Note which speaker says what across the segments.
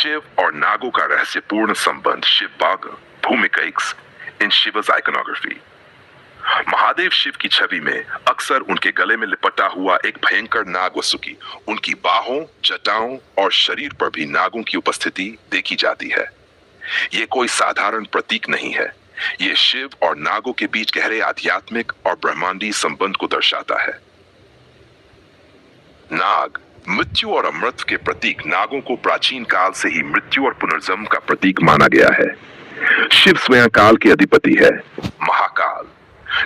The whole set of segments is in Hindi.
Speaker 1: शिव और नागों का रहस्यपूर्ण संबंध। शिवबाग, भूमिकैक्स इन शिव's iconography। महादेव शिव की छवि में अक्सर उनके गले में लिपटा हुआ एक भयंकर नाग वासुकी, उनकी बाहों, जटाओं और शरीर पर भी नागों की उपस्थिति देखी जाती है। ये कोई साधारण प्रतीक नहीं है, ये शिव और नागों के बीच गहरे आध्यात्मिक और ब्रह्मांडीय संबंध को दर्शाता है। नाग, मृत्यु और अमृत के प्रतीक। नागों को प्राचीन काल से ही मृत्यु और पुनर्जन्म का प्रतीक माना गया है। शिव स्वयं काल के अधिपति है, महाकाल।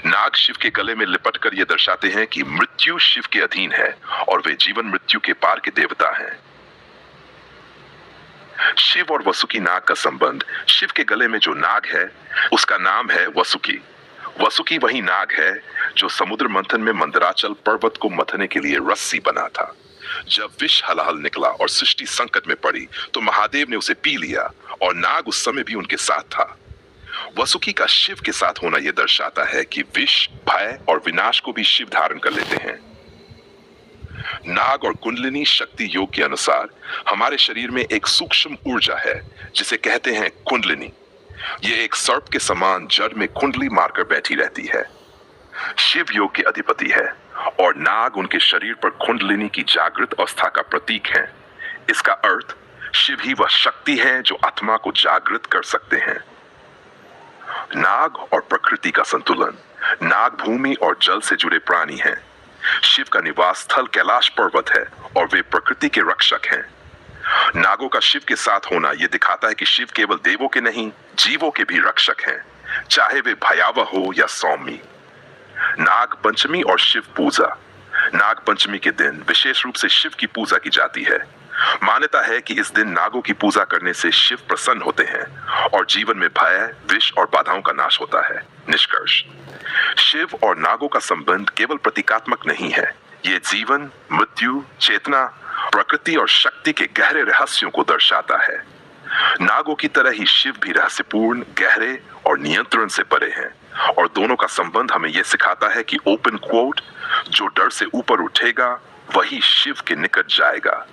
Speaker 1: नाग शिव के गले में लिपटकर यह दर्शाते हैं कि मृत्यु शिव के अधीन है और वे जीवन मृत्यु के पार के देवता हैं। शिव और वासुकी नाग का संबंध। शिव के गले में जो नाग है उसका नाम है वासुकी। वासुकी वही नाग है जो समुद्र मंथन में मंदराचल पर्वत को मथने के लिए रस्सी बना था। जब विष हलाहल निकला और सृष्टि संकट में पड़ी तो महादेव ने उसे पी लिया और नाग उस समय भी उनके साथ था। वासुकी का शिव के साथ होना यह दर्शाता है कि विष, भय और विनाश को भी शिव धारण कर लेते हैं। नाग और कुंडलिनी शक्ति योग के अनुसार हमारे शरीर में एक सूक्ष्म ऊर्जा है जिसे कहते हैं कुंडलिनी। यह एक सर्प के समान जड़ में कुंडली मारकर बैठी रहती है। शिव योग के अधिपति है और नाग उनके शरीर पर कुंडलिनी की जागृत अवस्था का प्रतीक है। इसका अर्थ शिव ही वह शक्ति है जो आत्मा को जागृत कर सकते हैं। नाग और प्रकृति का संतुलन। नाग भूमि और जल से जुड़े प्राणी हैं। शिव का निवास स्थल कैलाश पर्वत है और वे प्रकृति के रक्षक हैं। नागों का शिव के साथ होना यह दिखाता है कि शिव केवल देवों के नहीं, जीवों के भी रक्षक हैं, चाहे वे भयावह हो या सौम्य। नाग पंचमी और शिव पूजा। नाग पंचमी के दिन विशेष रूप से शिव की पूजा की जाती है। मान्यता है कि इस दिन नागों की पूजा करने से शिव प्रसन्न होते हैं और जीवन में भय, विष और बाधाओं का नाश होता है। निष्कर्ष, शिव और नागों का संबंध केवल प्रतीकात्मक नहीं है, ये जीवन, मृत्यु, चेतना, प्रकृति और शक्ति के गहरे रहस्यों को दर्शाता है। नागों की तरह ही शिव भी रहस्यपूर्ण, गहरे और नियंत्रण से परे हैं और दोनों का संबंध हमें यह सिखाता है कि ओपन कोट, जो डर से ऊपर उठेगा वही शिव के निकट जाएगा।